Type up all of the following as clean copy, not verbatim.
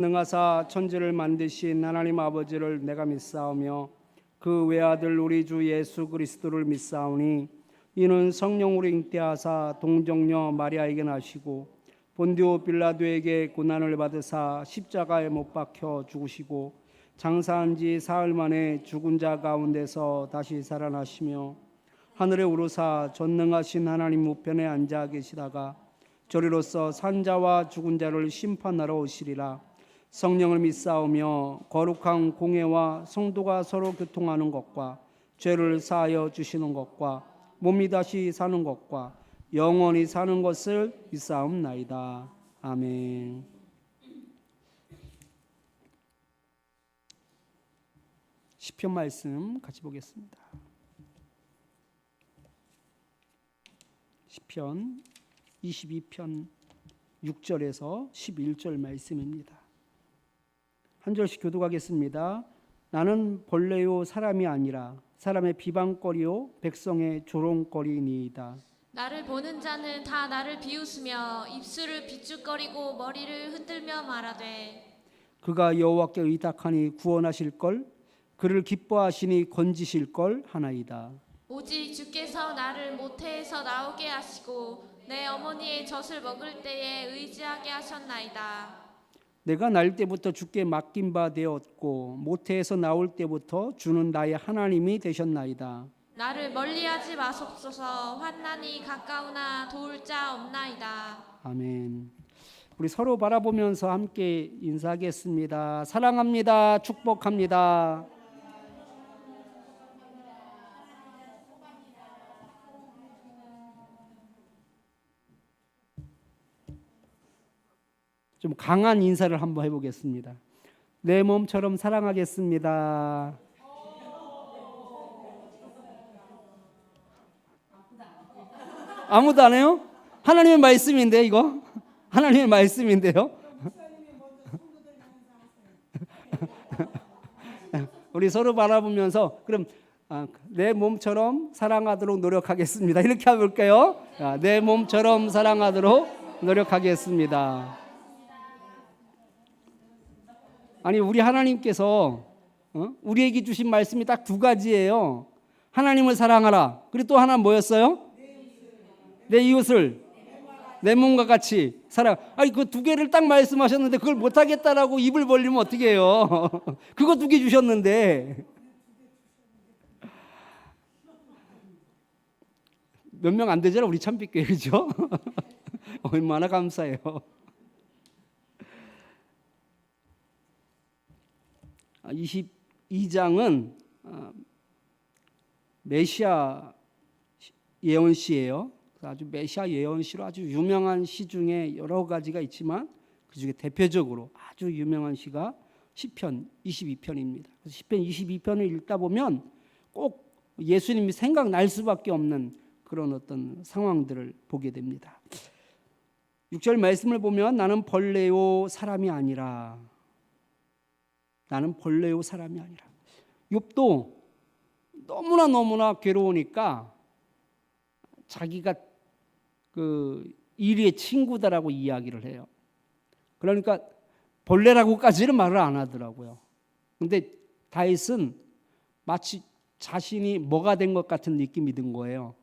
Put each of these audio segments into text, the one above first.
능하사 천지를 만드신 하나님 아버지를 내가 믿사오며 그 외아들 우리 주 예수 그리스도를 믿사오니 이는 성령으로 잉태하사 동정녀 마리아에게 나시고 본디오 빌라도에게 고난을 받으사 십자가에 못 박혀 죽으시고 장사한 지 사흘 만에 죽은 자 가운데서 다시 살아나시며 하늘에 오르사 전능하신 하나님 우편에 앉아 계시다가 저리로서 산자와 죽은 자를 심판하러 오시리라. 성령을 믿사오며 거룩한 공회와 성도가 서로 교통하는 것과 죄를 사하여 주시는 것과 몸이 다시 사는 것과 영원히 사는 것을 믿사옵나이다. 아멘. 시편 말씀 같이 보겠습니다. 시편 22편 6절에서 11절 말씀입니다. 한 절씩 교독하겠습니다. 나는 벌레요 사람이 아니라 사람의 비방거리요 백성의 조롱거리니이다. 나를 보는 자는 다 나를 비웃으며 입술을 비죽거리고 머리를 흔들며 말하되 그가 여호와께 의탁하니 구원하실 걸 그를 기뻐하시니 건지실 걸 하나이다. 오직 주께서 나를 모태에서 나오게 하시고 내 어머니의 젖을 먹을 때에 의지하게 하셨나이다. 내가 날 때부터 주께 맡긴 바 되었고 모태에서 나올 때부터 주는 나의 하나님이 되셨나이다. 나를 멀리하지 마옵소서. 환난이 가까우나 도울 자 없나이다. 아멘. 우리 서로 바라보면서 함께 인사하겠습니다. 사랑합니다. 축복합니다. 좀 강한 인사를 한번 해보겠습니다. 내 몸처럼 사랑하겠습니다. 아무도 안 해요? 하나님의 말씀인데 이거? 하나님의 말씀인데요. 우리 서로 바라보면서 그럼 내 몸처럼 사랑하도록 노력하겠습니다. 이렇게 해볼까요? 내 몸처럼 사랑하도록 노력하겠습니다. 아니 우리 하나님께서 우리에게 주신 말씀이 딱 두 가지예요. 하나님을 사랑하라. 그리고 또 하나 뭐였어요? 내 이웃을 내 몸과 같이 사랑. 아니 그 두 개를 딱 말씀하셨는데 그걸 못하겠다라고 입을 벌리면 어떻게 해요? 그거 두 개 주셨는데 몇 명 안 되잖아 우리 참빛교회 그죠? 얼마나 감사해요. 아, 22장은 메시아 예언시예요. 아주 메시아 예언시로 아주 유명한 시 중에 여러 가지가 있지만 그 중에 대표적으로 아주 유명한 시가 시편 22편입니다. 시편 22편을 읽다 보면 꼭 예수님이 생각날 수밖에 없는 그런 어떤 상황들을 보게 됩니다. 6절 말씀을 보면 나는 벌레요 사람이 아니라 나는 벌레요 사람이 아니라 욥도 너무나 괴로우니까 자기가 그 이리의 친구다라고 이야기를 해요. 그러니까 벌레라고까지는 말을 안 하더라고요. 근데 다윗은 마치 자신이 뭐가 된 것 같은 느낌이 든 거예요.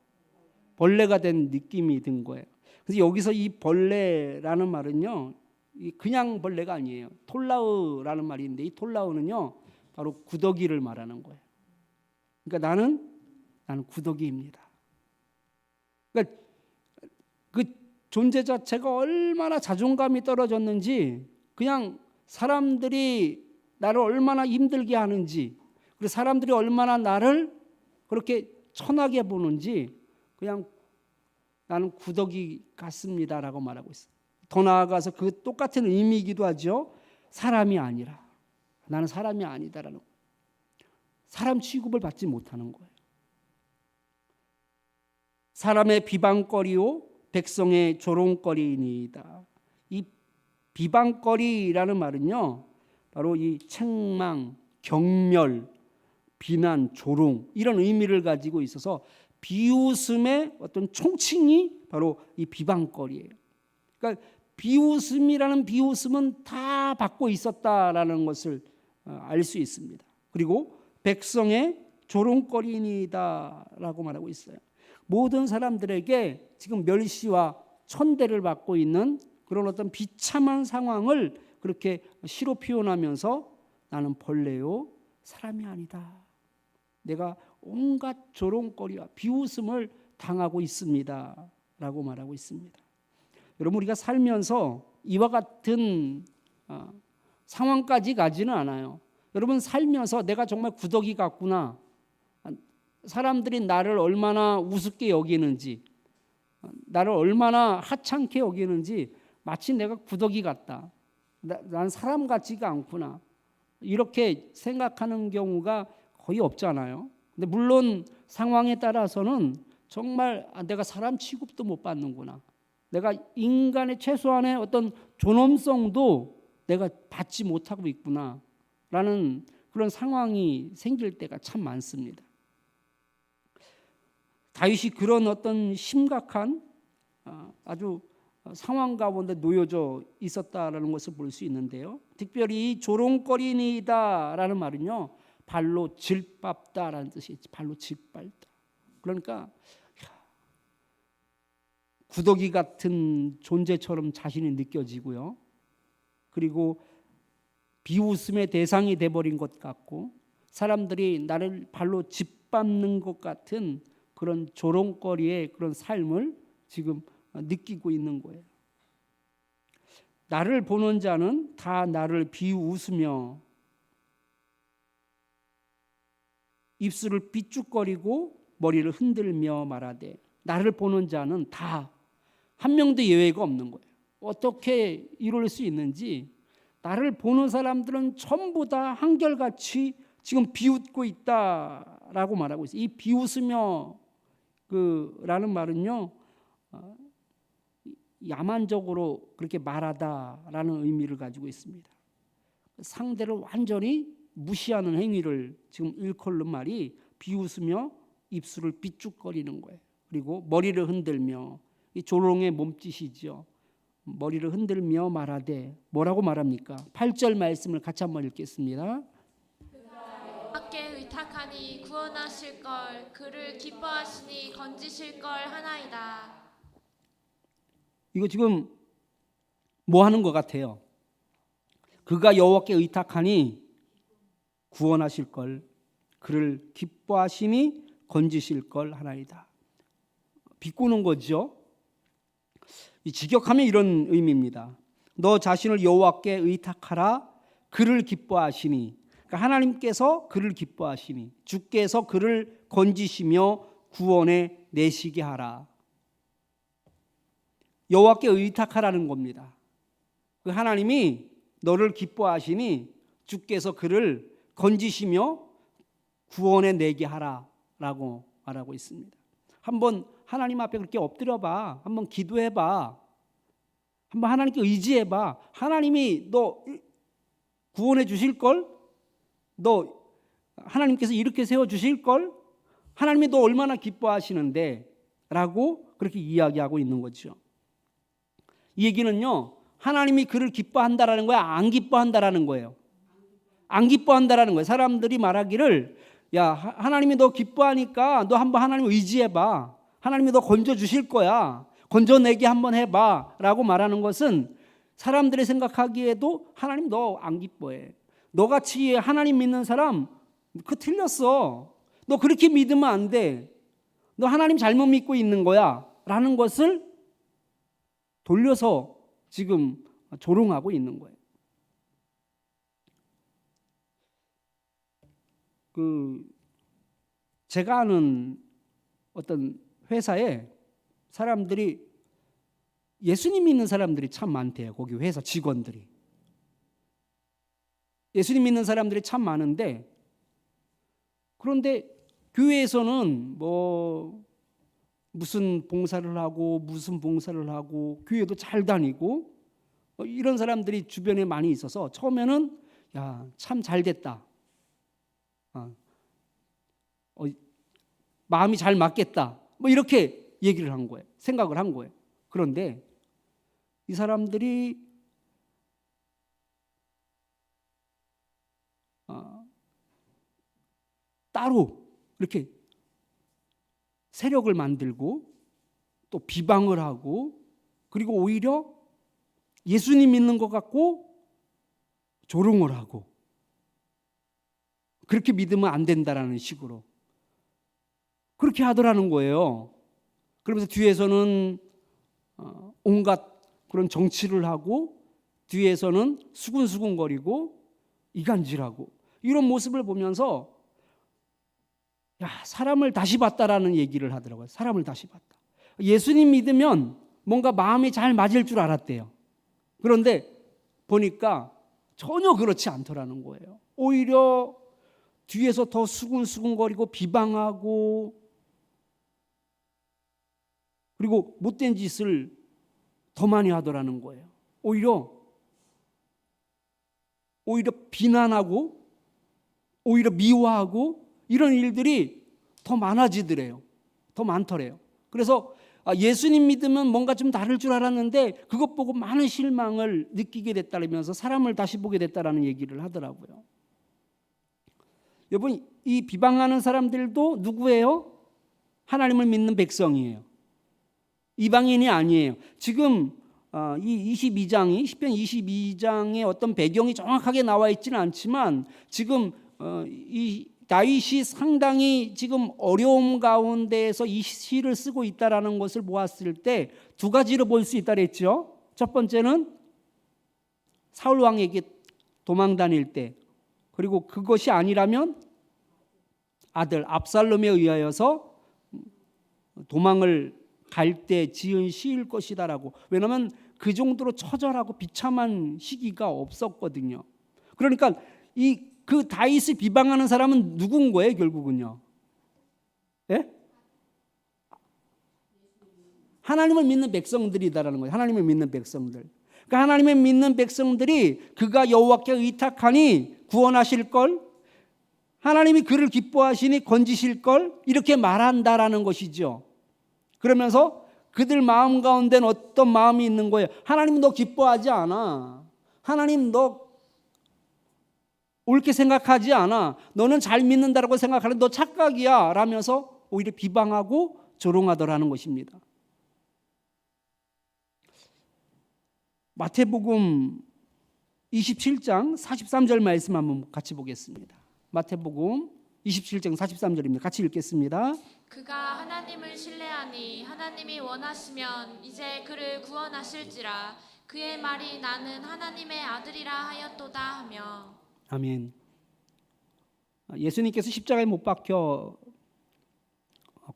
벌레가 된 느낌이 든 거예요. 그래서 여기서 이 벌레라는 말은요, 그냥 벌레가 아니에요. 톨라우라는 말이 있는데 이 톨라우는요, 바로 구더기를 말하는 거예요. 그러니까 나는 구더기입니다. 그러니까 그 존재 자체가 얼마나 자존감이 떨어졌는지, 그냥 사람들이 나를 얼마나 힘들게 하는지, 그리고 사람들이 얼마나 나를 그렇게 천하게 보는지, 그냥 나는 구더기 같습니다라고 말하고 있어요. 더 나아가서 그 똑같은 의미이기도 하죠. 사람이 아니라 나는 사람이 아니다라는 거예요. 사람 취급을 받지 못하는 거예요. 사람의 비방거리요 백성의 조롱거리니이다. 이 비방거리라는 말은요, 바로 이 책망, 경멸, 비난, 조롱 이런 의미를 가지고 있어서 비웃음의 어떤 총칭이 바로 이 비방거리예요. 그러니까 비웃음이라는 비웃음은 다 받고 있었다라는 것을 알 수 있습니다. 그리고 백성의 조롱거리니다라고 말하고 있어요. 모든 사람들에게 지금 멸시와 천대를 받고 있는 그런 어떤 비참한 상황을 그렇게 시로 표현하면서 나는 벌레요 사람이 아니다. 내가 온갖 조롱거리와 비웃음을 당하고 있습니다. 라고 말하고 있습니다. 여러분, 우리가 살면서 이와 같은 상황까지 가지는 않아요. 여러분, 살면서 내가 정말 구더기 같구나, 사람들이 나를 얼마나 우습게 여기는지, 나를 얼마나 하찮게 여기는지, 마치 내가 구더기 같다, 난 사람 같지가 않구나, 이렇게 생각하는 경우가 거의 없잖아요. 근데 물론 상황에 따라서는 정말 내가 사람 취급도 못 받는구나, 내가 인간의 최소한의 어떤 존엄성도 내가 받지 못하고 있구나 라는 그런 상황이 생길 때가 참 많습니다. 다윗이 그런 어떤 심각한 아주 상황 가운데 놓여져 있었다라는 것을 볼 수 있는데요. 특별히 조롱거리니다라는 말은요, 발로 질밟다라는 뜻이에요. 발로 질밟다. 그러니까 구더기 같은 존재처럼 자신이 느껴지고요. 그리고 비웃음의 대상이 돼버린 것 같고, 사람들이 나를 발로 짓밟는 것 같은 그런 조롱거리의 그런 삶을 지금 느끼고 있는 거예요. 나를 보는 자는 다 나를 비웃으며 입술을 삐죽거리고 머리를 흔들며 말하되, 나를 보는 자는 다 한 명도 예외가 없는 거예요. 어떻게 이럴 수 있는지, 나를 보는 사람들은 전부 다 한결같이 지금 비웃고 있다라고 말하고 있어요. 이 비웃으며 라는 말은요, 야만적으로 그렇게 말하다라는 의미를 가지고 있습니다. 상대를 완전히 무시하는 행위를 지금 일컬는 말이 비웃으며 입술을 삐죽거리는 거예요. 그리고 머리를 흔들며, 이 조롱의 몸짓이죠. 머리를 흔들며 말하되, 뭐라고 말합니까? 8절 말씀을 같이 한번 읽겠습니다. 여호와께 의탁하니 구원하실 걸, 그를 기뻐하시니 건지실 걸 하나이다. 이거 지금 뭐 하는 것 같아요? 그가 여호와께 의탁하니 구원하실 걸, 그를 기뻐하시니 건지실 걸 하나이다. 비꼬는 거죠. 직역하면 이런 의미입니다. 너 자신을 여호와께 의탁하라, 그를 기뻐하시니. 그러니까 하나님께서 그를 기뻐하시니, 주께서 그를 건지시며 구원에 내시게 하라. 여호와께 의탁하라는 겁니다. 그 하나님이 너를 기뻐하시니 주께서 그를 건지시며 구원에 내게 하라라고 말하고 있습니다. 한번 하나님 앞에 그렇게 엎드려봐. 한번 기도해봐. 한번 하나님께 의지해봐. 하나님이 너 구원해 주실걸? 너 하나님께서 이렇게 세워주실걸? 하나님이 너 얼마나 기뻐하시는데? 라고 그렇게 이야기하고 있는 거죠. 이 얘기는요, 하나님이 그를 기뻐한다라는 거야, 안 기뻐한다라는 거예요? 안 기뻐한다라는 거예요. 사람들이 말하기를, 야, 하나님이 너 기뻐하니까 너 한번 하나님 의지해봐. 하나님이 너 건져주실 거야. 건져내기 한번 해봐. 라고 말하는 것은 사람들이 생각하기에도 하나님 너 안 기뻐해. 너같이 하나님 믿는 사람 그거 틀렸어. 너 그렇게 믿으면 안 돼. 너 하나님 잘못 믿고 있는 거야. 라는 것을 돌려서 지금 조롱하고 있는 거예요. 제가 아는 어떤 회사에 사람들이 예수님 믿는 사람들이 참 많대요. 거기 회사 직원들이. 예수님 믿는 사람들이 참 많은데, 그런데 교회에서는 뭐 무슨 봉사를 하고 무슨 봉사를 하고 교회도 잘 다니고 이런 사람들이 주변에 많이 있어서 처음에는 야, 참 잘 됐다. 마음이 잘 맞겠다. 뭐 이렇게 얘기를 한 거예요. 생각을 한 거예요. 그런데 이 사람들이 따로 이렇게 세력을 만들고 또 비방을 하고 그리고 오히려 예수님 믿는 것 같고 조롱을 하고 그렇게 믿으면 안 된다라는 식으로 그렇게 하더라는 거예요. 그러면서 뒤에서는 온갖 그런 정치를 하고 뒤에서는 수군수군거리고 이간질하고 이런 모습을 보면서 야, 사람을 다시 봤다라는 얘기를 하더라고요. 사람을 다시 봤다. 예수님 믿으면 뭔가 마음이 잘 맞을 줄 알았대요. 그런데 보니까 전혀 그렇지 않더라는 거예요. 오히려 뒤에서 더 수군수군거리고 비방하고 그리고 못된 짓을 더 많이 하더라는 거예요. 오히려 비난하고 오히려 미워하고 이런 일들이 더 많아지더래요. 더 많더래요. 그래서 예수님 믿으면 뭔가 좀 다를 줄 알았는데 그것 보고 많은 실망을 느끼게 됐다면서 사람을 다시 보게 됐다라는 얘기를 하더라고요. 여러분, 이 비방하는 사람들도 누구예요? 하나님을 믿는 백성이에요. 이방인이 아니에요. 지금 이 22장이 시편 22장의 어떤 배경이 정확하게 나와 있지는 않지만 지금 이 다윗이 상당히 지금 어려움 가운데에서 이 시를 쓰고 있다라는 것을 보았을 때 두 가지로 볼 수 있다 그랬죠. 첫 번째는 사울 왕에게 도망 다닐 때 그리고 그것이 아니라면 아들 압살롬에 의하여서 도망을 갈 때 지은 시일 것이다라고. 왜냐하면 그 정도로 처절하고 비참한 시기가 없었거든요. 그러니까 그 다윗을 비방하는 사람은 누군 거예요, 결국은요? 예? 하나님을 믿는 백성들이다라는 거예요. 하나님을 믿는 백성들. 그러니까 하나님을 믿는 백성들이 그가 여호와께 의탁하니 구원하실 걸, 하나님이 그를 기뻐하시니 건지실 걸 이렇게 말한다라는 것이죠. 그러면서 그들 마음 가운데는 어떤 마음이 있는 거예요? 하나님 너 기뻐하지 않아. 하나님 너 옳게 생각하지 않아. 너는 잘 믿는다라고 생각하는데 너 착각이야 라면서 오히려 비방하고 조롱하더라는 것입니다. 마태복음 27장 43절 말씀 한번 같이 보겠습니다. 마태복음 27장 43절입니다. 같이 읽겠습니다. 그가 하나님을 신뢰하니 하나님이 원하시면 이제 그를 구원하실지라. 그의 말이 나는 하나님의 아들이라 하였도다 하며. 아멘. 예수님께서 십자가에 못 박혀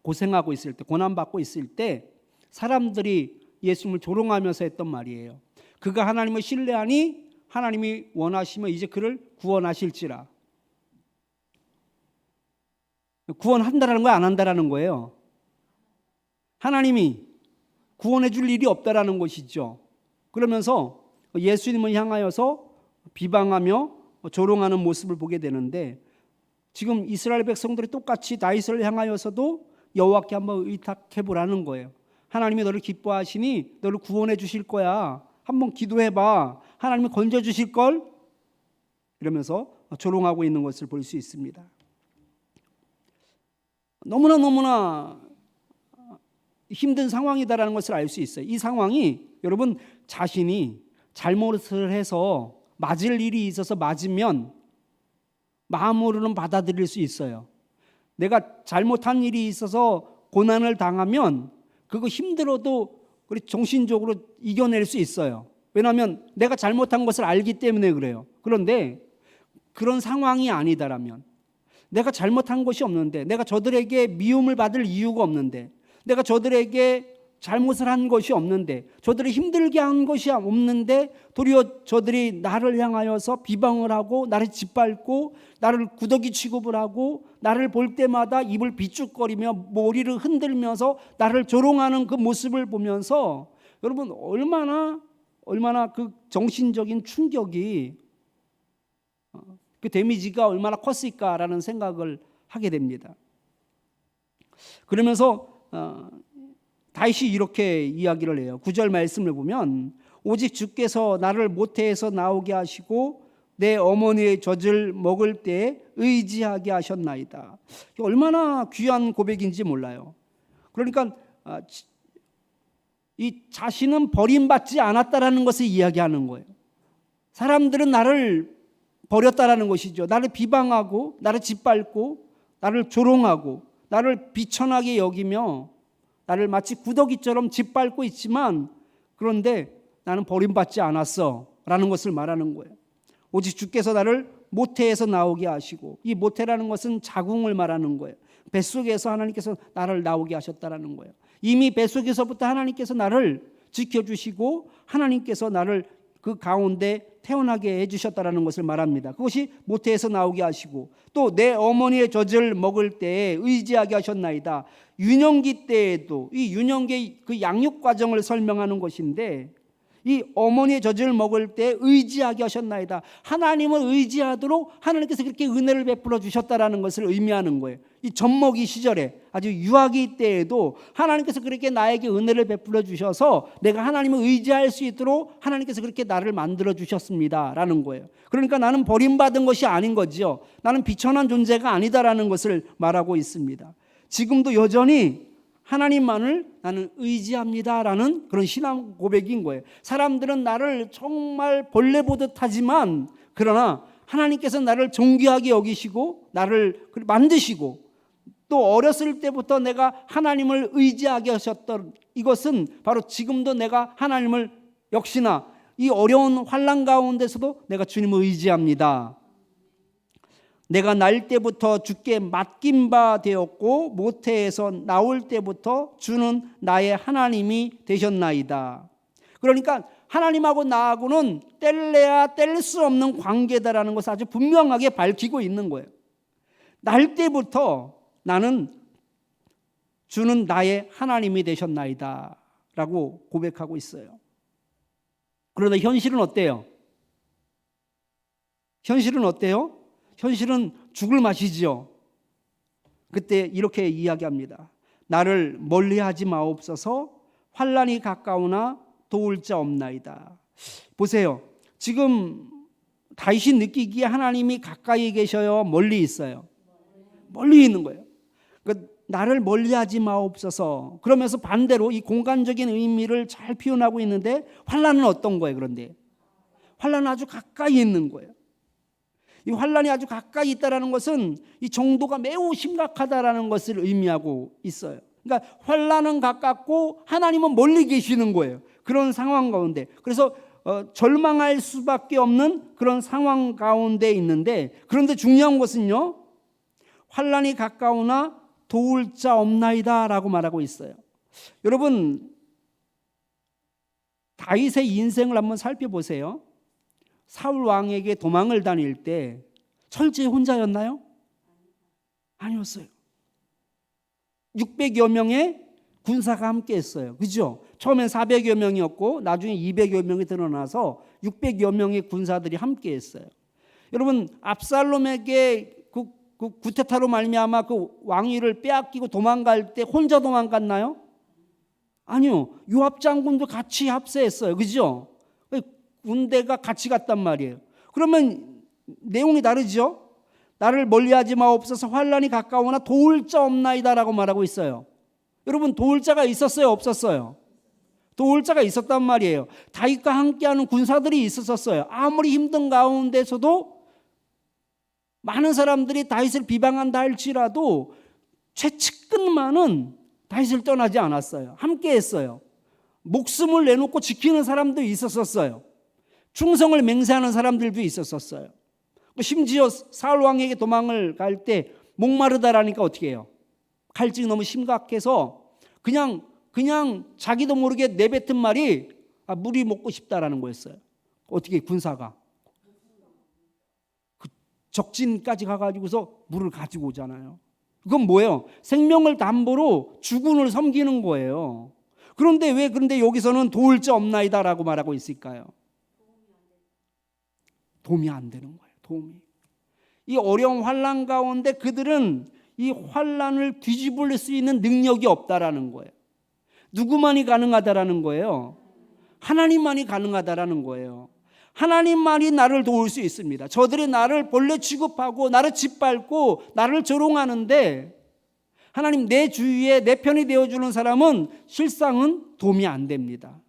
고생하고 있을 때, 고난받고 있을 때 사람들이 예수님을 조롱하면서 했던 말이에요. 그가 하나님을 신뢰하니 하나님이 원하시면 이제 그를 구원하실지라. 구원한다라는 거야, 안 한다라는 거예요? 하나님이 구원해 줄 일이 없다라는 것이죠. 그러면서 예수님을 향하여서 비방하며 조롱하는 모습을 보게 되는데 지금 이스라엘 백성들이 똑같이 다윗을 향하여서도 여호와께 한번 의탁해 보라는 거예요. 하나님이 너를 기뻐하시니 너를 구원해 주실 거야. 한번 기도해 봐. 하나님이 건져 주실 걸. 이러면서 조롱하고 있는 것을 볼 수 있습니다. 너무나 힘든 상황이다라는 것을 알 수 있어요. 이 상황이 여러분 자신이 잘못을 해서 맞을 일이 있어서 맞으면 마음으로는 받아들일 수 있어요. 내가 잘못한 일이 있어서 고난을 당하면 그거 힘들어도 정신적으로 이겨낼 수 있어요. 왜냐하면 내가 잘못한 것을 알기 때문에 그래요. 그런데 그런 상황이 아니다라면 내가 잘못한 것이 없는데 내가 저들에게 미움을 받을 이유가 없는데 내가 저들에게 잘못을 한 것이 없는데 저들을 힘들게 한 것이 없는데 도리어 저들이 나를 향하여서 비방을 하고 나를 짓밟고 나를 구더기 취급을 하고 나를 볼 때마다 입을 비죽거리며 머리를 흔들면서 나를 조롱하는 그 모습을 보면서 여러분 얼마나 그 정신적인 충격이 그 데미지가 얼마나 컸을까라는 생각을 하게 됩니다. 그러면서 다윗이 이렇게 이야기를 해요. 9절 말씀을 보면 오직 주께서 나를 모태에서 나오게 하시고 내 어머니의 젖을 먹을 때에 의지하게 하셨나이다. 얼마나 귀한 고백인지 몰라요. 그러니까 이 자신은 버림받지 않았다라는 것을 이야기하는 거예요. 사람들은 나를 버렸다라는 것이죠. 나를 비방하고 나를 짓밟고 나를 조롱하고 나를 비천하게 여기며 나를 마치 구더기처럼 짓밟고 있지만, 그런데 나는 버림받지 않았어 라는 것을 말하는 거예요. 오직 주께서 나를 모태에서 나오게 하시고, 이 모태라는 것은 자궁을 말하는 거예요. 뱃속에서 하나님께서 나를 나오게 하셨다라는 거예요. 이미 뱃속에서부터 하나님께서 나를 지켜주시고 하나님께서 나를 그 가운데 태어나게 해주셨다라는 것을 말합니다. 그것이 모태에서 나오게 하시고, 또 내 어머니의 젖을 먹을 때에 의지하게 하셨나이다. 유년기 때에도, 이 유년기의 그 양육 과정을 설명하는 것인데, 이 어머니의 젖을 먹을 때 의지하게 하셨나이다. 하나님을 의지하도록 하나님께서 그렇게 은혜를 베풀어 주셨다라는 것을 의미하는 거예요. 이 젖먹이 시절에, 아주 유아기 때에도 하나님께서 그렇게 나에게 은혜를 베풀어 주셔서 내가 하나님을 의지할 수 있도록 하나님께서 그렇게 나를 만들어 주셨습니다라는 거예요. 그러니까 나는 버림받은 것이 아닌 거지요. 나는 비천한 존재가 아니다라는 것을 말하고 있습니다. 지금도 여전히 하나님만을 나는 의지합니다라는 그런 신앙 고백인 거예요. 사람들은 나를 정말 벌레 보듯 하지만, 그러나 하나님께서 나를 존귀하게 여기시고 나를 만드시고, 또 어렸을 때부터 내가 하나님을 의지하게 하셨던 이것은 바로 지금도 내가 하나님을 역시나 이 어려운 환난 가운데서도 내가 주님을 의지합니다. 내가 날 때부터 주께 맡긴 바 되었고 모태에서 나올 때부터 주는 나의 하나님이 되셨나이다. 그러니까 하나님하고 나하고는 뗄래야 뗄 수 없는 관계다라는 것을 아주 분명하게 밝히고 있는 거예요. 날 때부터 나는 주는 나의 하나님이 되셨나이다 라고 고백하고 있어요. 그러나 현실은 어때요? 현실은 어때요? 현실은 죽을 맛이지요. 그때 이렇게 이야기합니다. 나를 멀리하지 마옵소서. 환난이 가까우나 도울 자 없나이다. 보세요. 지금 다윗이 느끼기에 하나님이 가까이 계셔요? 멀리 있어요? 멀리 있는 거예요. 그러니까 나를 멀리하지 마옵소서. 그러면서 반대로 이 공간적인 의미를 잘 표현하고 있는데, 환난은 어떤 거예요? 그런데 환난은 아주 가까이 있는 거예요. 이 환난이 아주 가까이 있다는 것은 이 정도가 매우 심각하다라는 것을 의미하고 있어요. 그러니까 환난은 가깝고 하나님은 멀리 계시는 거예요. 그런 상황 가운데, 그래서 절망할 수밖에 없는 그런 상황 가운데 있는데, 그런데 중요한 것은요, 환난이 가까우나 도울 자 없나이다 라고 말하고 있어요. 여러분, 다윗의 인생을 한번 살펴보세요. 사울 왕에게 도망을 다닐 때 철저히 혼자였나요? 아니었어요. 600여 명의 군사가 함께 했어요. 그죠? 처음엔 400여 명이었고 나중에 200여 명이 드러나서 600여 명의 군사들이 함께 했어요. 여러분, 압살롬에게 그 구테타로 말미암아 그 왕위를 빼앗기고 도망갈 때 혼자 도망갔나요? 아니요. 요압 장군도 같이 합세했어요. 그죠? 군대가 같이 갔단 말이에요. 그러면 내용이 다르죠? 나를 멀리하지 마옵소서. 환난이 가까우나 도울 자 없나이다라고 말하고 있어요. 여러분, 도울 자가 있었어요? 없었어요? 도울 자가 있었단 말이에요. 다윗과 함께하는 군사들이 있었어요. 아무리 힘든 가운데서도 많은 사람들이 다윗을 비방한다 할지라도 최측근만은 다윗을 떠나지 않았어요. 함께했어요. 목숨을 내놓고 지키는 사람도 있었어요. 충성을 맹세하는 사람들도 있었어요. 심지어 사울 왕에게 도망을 갈 때 목마르다라니까 어떻게 해요? 갈증이 너무 심각해서 그냥 자기도 모르게 내뱉은 말이 물이 먹고 싶다라는 거였어요. 어떻게 군사가 그 적진까지 가가지고서 물을 가지고 오잖아요. 그건 뭐예요? 생명을 담보로 주군을 섬기는 거예요. 그런데 왜 여기서는 도울 자 없나이다라고 말하고 있을까요? 도움이 안 되는 거예요. 도움이. 이 어려운 환난 가운데 그들은 이 환난을 뒤집을 수 있는 능력이 없다라는 거예요. 누구만이 가능하다라는 거예요? 하나님만이 가능하다라는 거예요. 하나님만이 나를 도울 수 있습니다. 저들이 나를 본래 취급하고 나를 짓밟고 나를 조롱하는데 하나님 내 주위에 내 편이 되어주는 사람은 실상은 도움이 안 됩니다.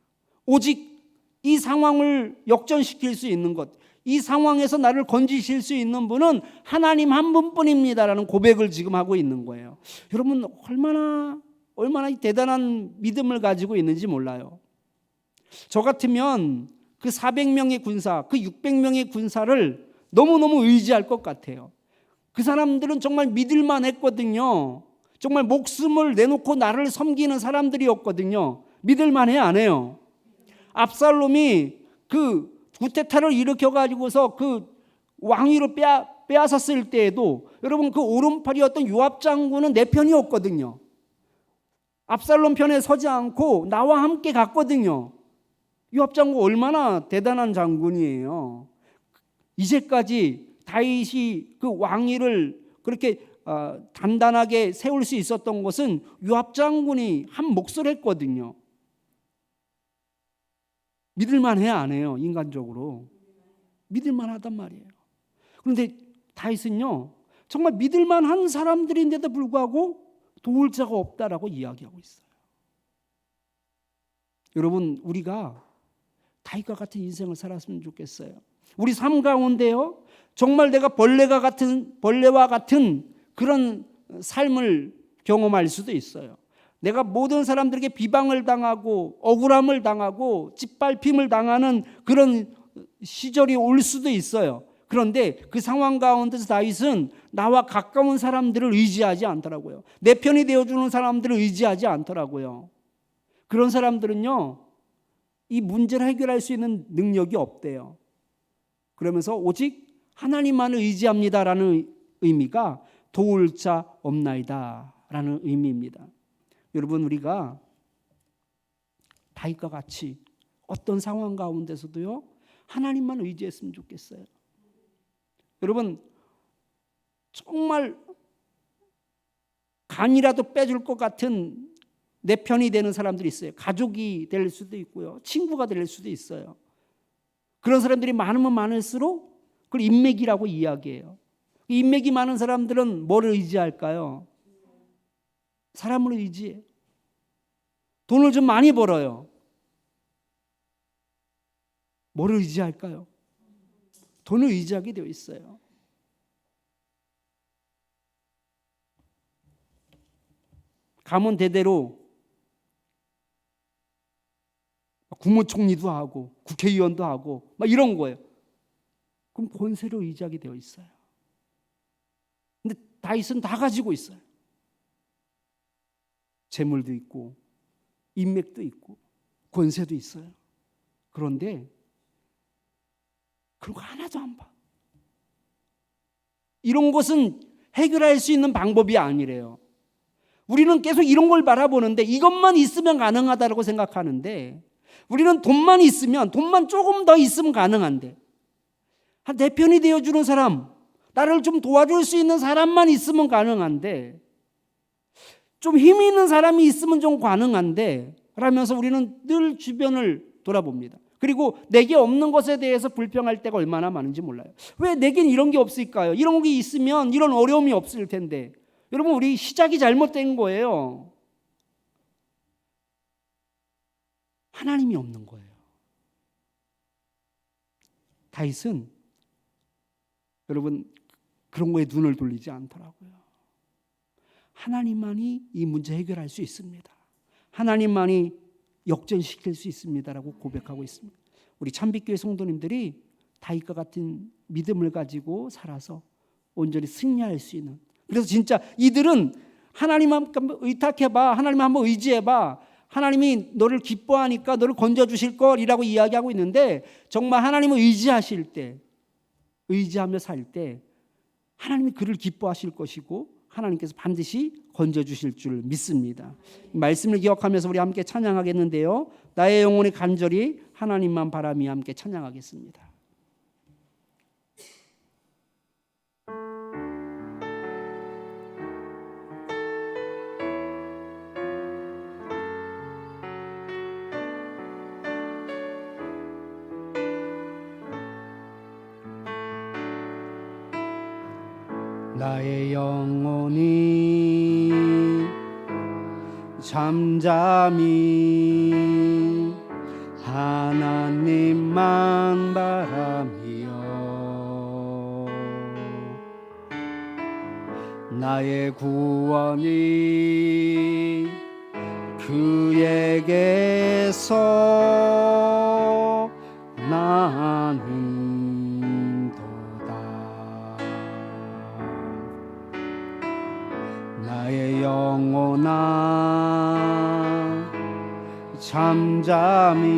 오직 이 상황을 역전시킬 수 있는 것, 이 상황에서 나를 건지실 수 있는 분은 하나님 한 분뿐입니다라는 고백을 지금 하고 있는 거예요. 여러분 얼마나 대단한 믿음을 가지고 있는지 몰라요. 저 같으면 그 400명의 군사, 그 600명의 군사를 너무너무 의지할 것 같아요. 그 사람들은 정말 믿을만 했거든요. 정말 목숨을 내놓고 나를 섬기는 사람들이었거든요. 믿을만해 안 해요? 압살롬이 그 구테타를 일으켜가지고서 그 왕위를 빼앗았을 때에도 여러분 그 오른팔이었던 요압 장군은 내 편이었거든요. 압살롬 편에 서지 않고 나와 함께 갔거든요. 요압 장군 얼마나 대단한 장군이에요. 이제까지 다윗이 그 왕위를 그렇게 단단하게 세울 수 있었던 것은 요압 장군이 한 몫을 했거든요. 믿을만해 안 해요? 인간적으로 믿을만하단 말이에요. 그런데 다윗은요 정말 믿을만한 사람들인데도 불구하고 도울 자가 없다라고 이야기하고 있어요. 여러분 우리가 다윗과 같은 인생을 살았으면 좋겠어요. 우리 삶 가운데요 정말 내가 벌레와 같은 그런 삶을 경험할 수도 있어요. 내가 모든 사람들에게 비방을 당하고 억울함을 당하고 짓밟힘을 당하는 그런 시절이 올 수도 있어요. 그런데 그 상황 가운데서 다윗은 나와 가까운 사람들을 의지하지 않더라고요. 내 편이 되어주는 사람들을 의지하지 않더라고요. 그런 사람들은요 이 문제를 해결할 수 있는 능력이 없대요. 그러면서 오직 하나님만을 의지합니다라는 의미가 도울 자 없나이다 라는 의미입니다. 여러분 우리가 다윗과 같이 어떤 상황 가운데서도요 하나님만 의지했으면 좋겠어요. 여러분 정말 간이라도 빼줄 것 같은 내 편이 되는 사람들이 있어요. 가족이 될 수도 있고요. 친구가 될 수도 있어요. 그런 사람들이 많으면 많을수록 그걸 인맥이라고 이야기해요. 인맥이 많은 사람들은 뭐를 의지할까요? 사람을 의지해요. 돈을 좀 많이 벌어요. 뭐를 의지할까요? 돈을 의지하게 되어 있어요. 가문 대대로 국무총리도 하고 국회의원도 하고 막 이런 거예요. 그럼 권세를 의지하게 되어 있어요. 근데 다윗은 다 가지고 있어요. 재물도 있고 인맥도 있고 권세도 있어요. 그런데 그런 거 하나도 안 봐. 이런 것은 해결할 수 있는 방법이 아니래요. 우리는 계속 이런 걸 바라보는데 이것만 있으면 가능하다고 생각하는데 우리는 돈만 있으면 돈만 조금 더 있으면 가능한데 내 편이 되어주는 사람 나를 좀 도와줄 수 있는 사람만 있으면 가능한데 좀 힘 있는 사람이 있으면 좀 가능한데 라면서 우리는 늘 주변을 돌아봅니다. 그리고 내게 없는 것에 대해서 불평할 때가 얼마나 많은지 몰라요. 왜 내겐 이런 게 없을까요? 이런 게 있으면 이런 어려움이 없을 텐데. 여러분 우리 시작이 잘못된 거예요. 하나님이 없는 거예요. 다윗은 여러분 그런 거에 눈을 돌리지 않더라고요. 하나님만이 이 문제 해결할 수 있습니다. 하나님만이 역전시킬 수 있습니다라고 고백하고 있습니다. 우리 참빛교회 성도님들이 다윗과 같은 믿음을 가지고 살아서 온전히 승리할 수 있는, 그래서 진짜 이들은 하나님 한번 의탁해봐, 하나님 한번 의지해봐, 하나님이 너를 기뻐하니까 너를 건져주실 걸이라고 이야기하고 있는데 정말 하나님을 의지하실 때, 의지하며 살 때 하나님이 그를 기뻐하실 것이고 하나님께서 반드시 건져주실 줄 믿습니다. 말씀을 기억하면서 우리 함께 찬양하겠는데요, 나의 영혼이 간절히 하나님만 바라며 함께 찬양하겠습니다. 나의 영혼이 잠잠히 하나님만 바라며 나의 구원이 그에게서 나는도다. 나의 영혼아 잠잠히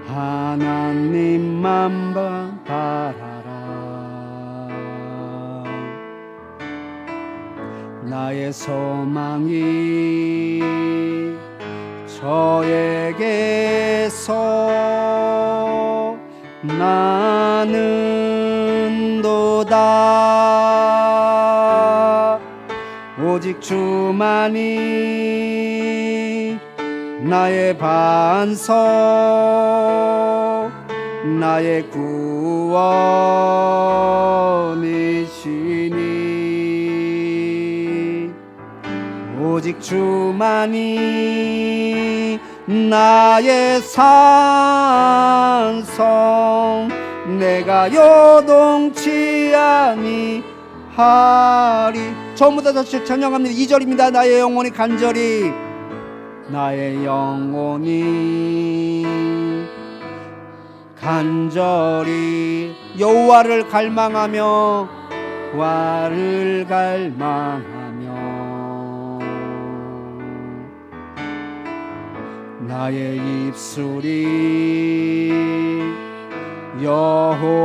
하나님만 바라라. 나의 소망이 저에게서 나는도다. 오직 주만이 나의 반석, 나의 구원이시니 오직 주만이 나의 산성, 내가 요동치 아니하리. 처음부터 다시 찬양합니다. 2절입니다. 나의 영혼이 간절히, 나의 영혼이 간절히 여호와를 갈망하며 와를 갈망하며 나의 입술이 여호와를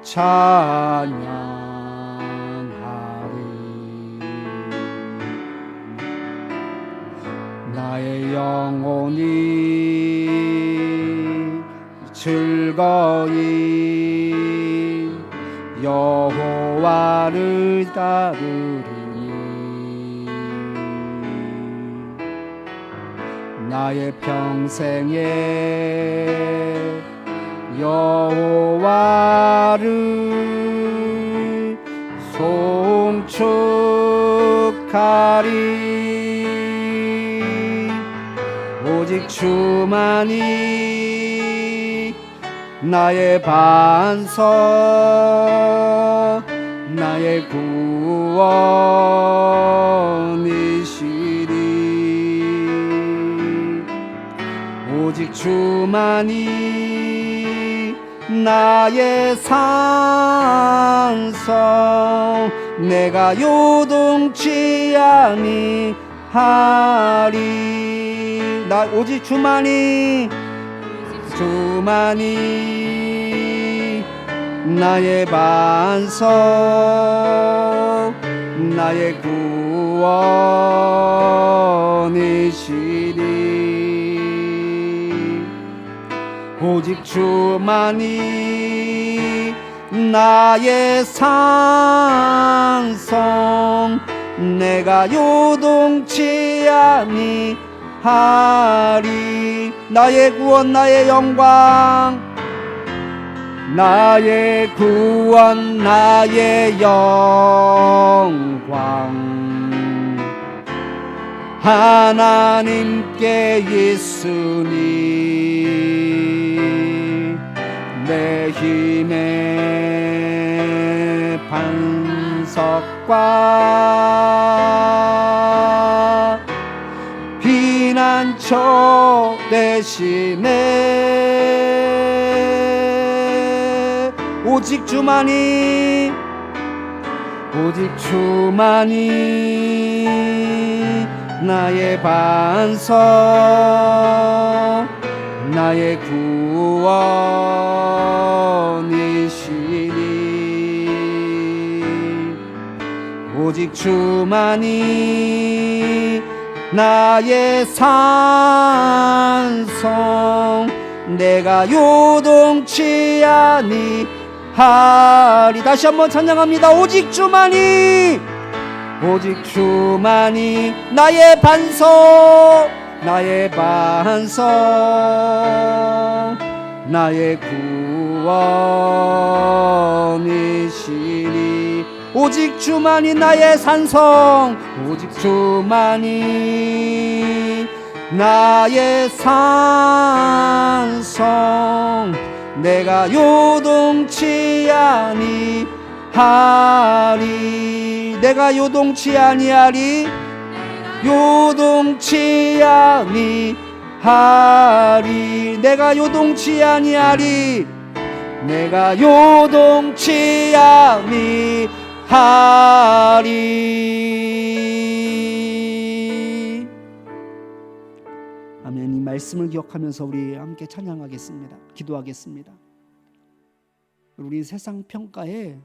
찬양하리. 나의 영혼이 즐거이 여호와를 따르리. 나의 평생에 여호와를 송축하리. 오직 주만이 나의 반석, 나의 구원이시리. 오직 주만이 나의 산성, 내가 요동치 아니하리. 나 오직 주만이 나의 반석, 나의 구원이시리. 오직 주만이 나의 산성, 내가 요동치 아니하리. 나의 구원, 나의 영광, 나의 구원, 나의 영광 하나님께 있으니 내 힘의 반석과 피난처 대신에 오직 주만이 나의 반석, 나의 구원이시니 오직 주만이 나의 산성, 내가 요동치 아니하리. 다시 한번 찬양합니다. 오직 주만이 나의 반석, 나의 구원이시니 오직 주만이 나의 산성 오직 주만이 나의 산성 내가 요동치 아니하리 내가 요동치 아니하리 요동치 아니하리 내가 요동치 아니하리 내가 요동치 아니하리. 아멘. 이 말씀을 기억하면서 우리 함께 찬양하겠습니다. 기도하겠습니다. 우리 세상 평가에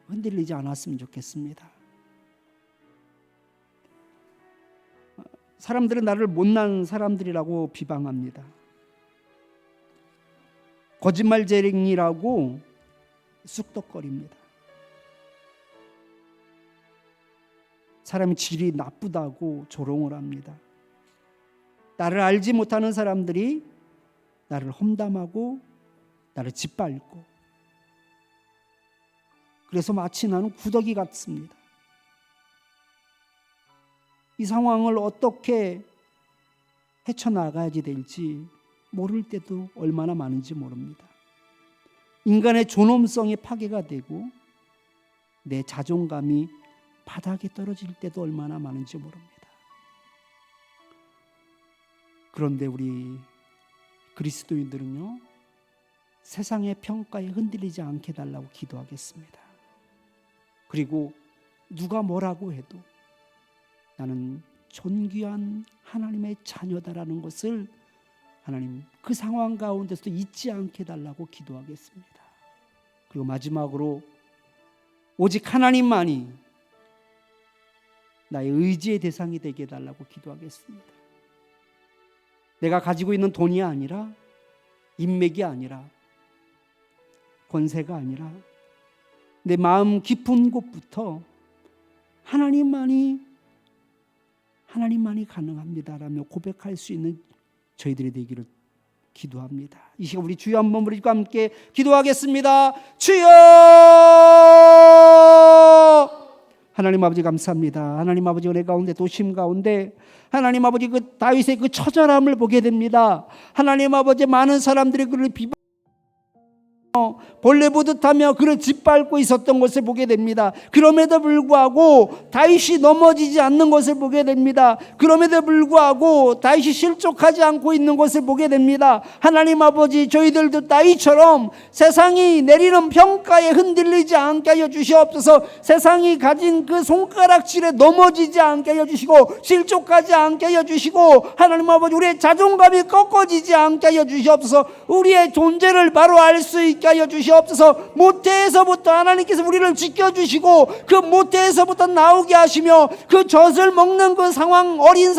흔들리지 않았으면 좋겠습니다. 사람들은 나를 못난 사람들이라고 비방합니다. 거짓말쟁이라고 쑥덕거립니다. 사람이 질이 나쁘다고 조롱을 합니다. 나를 알지 못하는 사람들이 나를 험담하고 나를 짓밟고 그래서 마치 나는 구더기 같습니다. 이 상황을 어떻게 헤쳐나가야지 될지 모를 때도 얼마나 많은지 모릅니다. 인간의 존엄성이 파괴가 되고 내 자존감이 바닥에 떨어질 때도 얼마나 많은지 모릅니다. 그런데 우리 그리스도인들은요, 세상의 평가에 흔들리지 않게 달라고 기도하겠습니다. 그리고 누가 뭐라고 해도 나는 존귀한 하나님의 자녀다라는 것을 하나님 그 상황 가운데서도 잊지 않게 달라고 기도하겠습니다. 그리고 마지막으로 오직 하나님만이 나의 의지의 대상이 되게 해달라고 기도하겠습니다. 내가 가지고 있는 돈이 아니라, 인맥이 아니라, 권세가 아니라 내 마음 깊은 곳부터 하나님만이 가능합니다라며 고백할 수 있는 저희들이 되기를 기도합니다. 이 시간 우리 주여 한번 부르시고 함께 기도하겠습니다. 주여! 하나님 아버지 감사합니다. 하나님 아버지 은혜 가운데 도심 가운데 하나님 아버지 그 다윗의 그 처절함을 보게 됩니다. 하나님 아버지 많은 사람들이 그를 비방 벌레 보듯하며 그를 짓밟고 있었던 것을 보게 됩니다. 그럼에도 불구하고 다윗이 넘어지지 않는 것을 보게 됩니다. 그럼에도 불구하고 다윗이 실족하지 않고 있는 것을 보게 됩니다. 하나님 아버지, 저희들도 다윗처럼 세상이 내리는 평가에 흔들리지 않게 하여 주시옵소서. 세상이 가진 그 손가락질에 넘어지지 않게 하여 주시고 실족하지 않게 하여 주시고, 하나님 아버지 우리의 자존감이 꺾어지지 않게 하여 주시옵소서. 우리의 존재를 바로 알 수 있게 하여 주시옵소서. 모태에서부터 하나님께서 우리를 지켜주시고 그 모태에서부터 나오게 하시며 그 젖을 먹는 그 상황 어린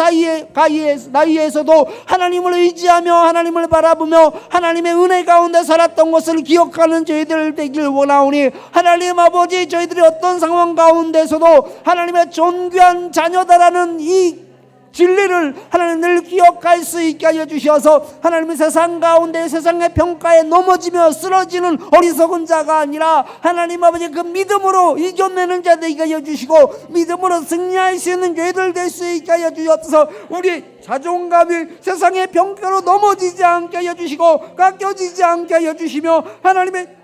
나이에서도 하나님을 의지하며 하나님을 바라보며 하나님의 은혜 가운데 살았던 것을 기억하는 저희들 되길 원하오니, 하나님 아버지 저희들이 어떤 상황 가운데서도 하나님의 존귀한 자녀다라는 이 진리를 하나님 늘 기억할 수 있게 하여 주셔서 하나님의 세상 가운데 세상의 평가에 넘어지며 쓰러지는 어리석은 자가 아니라 하나님 아버지 그 믿음으로 이겨내는 자 되게 하여 주시고 믿음으로 승리할 수 있는 저희들 될 수 있게 하여 주옵소서. 우리 자존감이 세상의 평가로 넘어지지 않게 하여 주시고 깎여지지 않게 하여 주시며 하나님의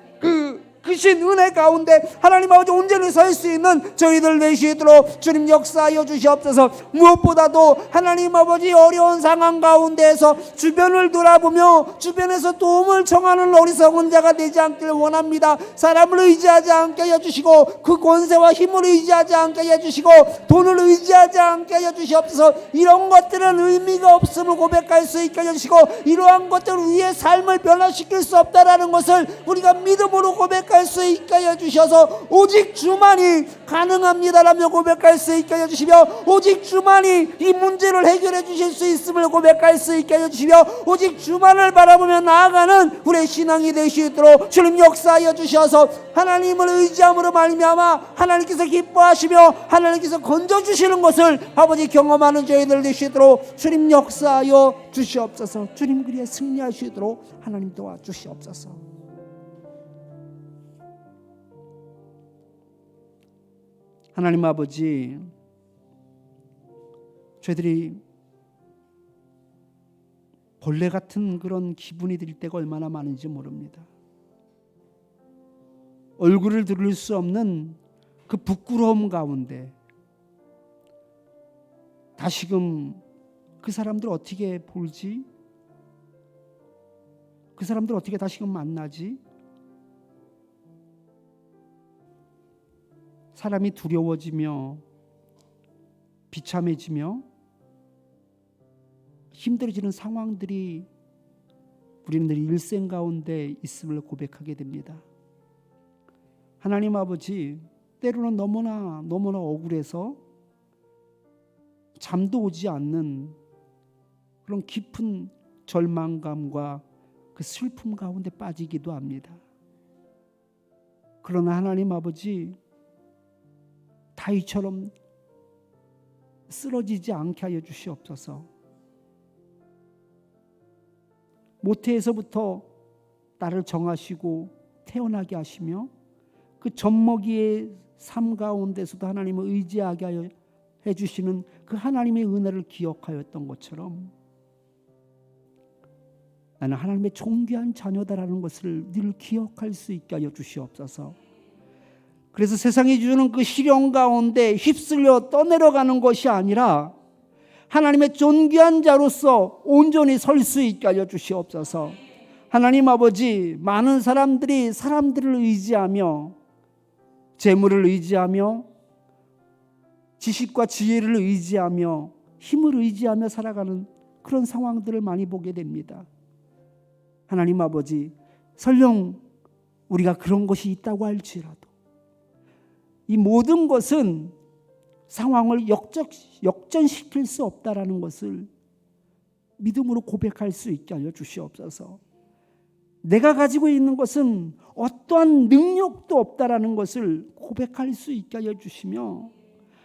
크신 은혜 가운데 하나님 아버지 온전히 설 수 있는 저희들 되시도록 주님 역사하여 주시옵소서. 무엇보다도 하나님 아버지 어려운 상황 가운데에서 주변을 돌아보며 주변에서 도움을 청하는 어리석은 자가 되지 않기를 원합니다. 사람을 의지하지 않게 하여 주시고 그 권세와 힘을 의지하지 않게 하여 주시고 돈을 의지하지 않게 하여 주시옵소서. 이런 것들은 의미가 없음을 고백할 수 있게 하여 주시고 이러한 것들은 우리의 삶을 변화시킬 수 없다라는 것을 우리가 믿음으로 고백할 수 있게 하여 주셔서 오직 주만이 가능합니다라며 고백할 수 있게 하여 주시며 오직 주만이 이 문제를 해결해 주실 수 있음을 고백할 수 있게 하여 주시며 오직 주만을 바라보며 나아가는 우리의 신앙이 될 수 있도록 주님 역사하여 주셔서 하나님을 의지함으로 말미암아 하나님께서 기뻐하시며 하나님께서 건져주시는 것을 아버지 경험하는 저희들 될 수 있도록 주님 역사하여 주시옵소서. 주님 그리에 승리할 수 있도록 하나님 도와주시옵소서. 하나님 아버지, 저희들이 벌레 같은 그런 기분이 들 때가 얼마나 많은지 모릅니다. 얼굴을 들을 수 없는 그 부끄러움 가운데 다시금 그 사람들 어떻게 볼지, 그 사람들 어떻게 다시금 만나지, 사람이 두려워지며 비참해지며 힘들어지는 상황들이 우리는 늘 일생 가운데 있음을 고백하게 됩니다. 하나님 아버지, 때로는 너무나 억울해서 잠도 오지 않는 그런 깊은 절망감과 그 슬픔 가운데 빠지기도 합니다. 그러나 하나님 아버지, 다윗처럼 쓰러지지 않게 하여 주시옵소서. 모태에서부터 나를 정하시고 태어나게 하시며 그 젖먹이의 삶 가운데서도 하나님을 의지하게 하여 해주시는 그 하나님의 은혜를 기억하였던 것처럼 나는 하나님의 존귀한 자녀다라는 것을 늘 기억할 수 있게 하여 주시옵소서. 그래서 세상이 주는 그 시련 가운데 휩쓸려 떠내려가는 것이 아니라 하나님의 존귀한 자로서 온전히 설 수 있게 하여 주시옵소서. 하나님 아버지, 많은 사람들이 사람들을 의지하며 재물을 의지하며 지식과 지혜를 의지하며 힘을 의지하며 살아가는 그런 상황들을 많이 보게 됩니다. 하나님 아버지, 설령 우리가 그런 것이 있다고 할지라도 이 모든 것은 상황을 역전시킬 수 없다라는 것을 믿음으로 고백할 수 있게 하여 주시옵소서. 내가 가지고 있는 것은 어떠한 능력도 없다라는 것을 고백할 수 있게 하여 주시며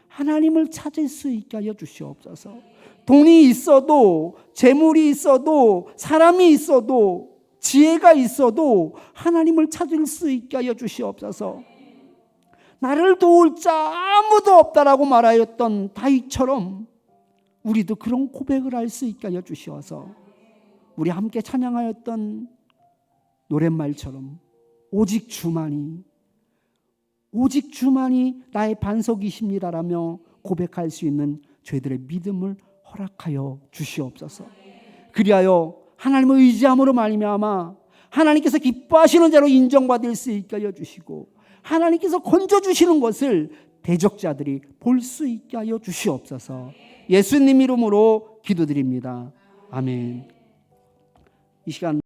하나님을 찾을 수 있게 하여 주시옵소서. 돈이 있어도 재물이 있어도 사람이 있어도 지혜가 있어도 하나님을 찾을 수 있게 하여 주시옵소서. 나를 도울 자 아무도 없다라고 말하였던 다윗처럼 우리도 그런 고백을 할 수 있게 하여 주시어서 우리 함께 찬양하였던 노랫말처럼 오직 주만이 나의 반석이십니다라며 고백할 수 있는 저희들의 믿음을 허락하여 주시옵소서. 그리하여 하나님을 의지함으로 말미암아 하나님께서 기뻐하시는 자로 인정받을 수 있게 하여 주시고 하나님께서 건져주시는 것을 대적자들이 볼 수 있게 하여 주시옵소서. 예수님 이름으로 기도드립니다. 아멘. 이 시간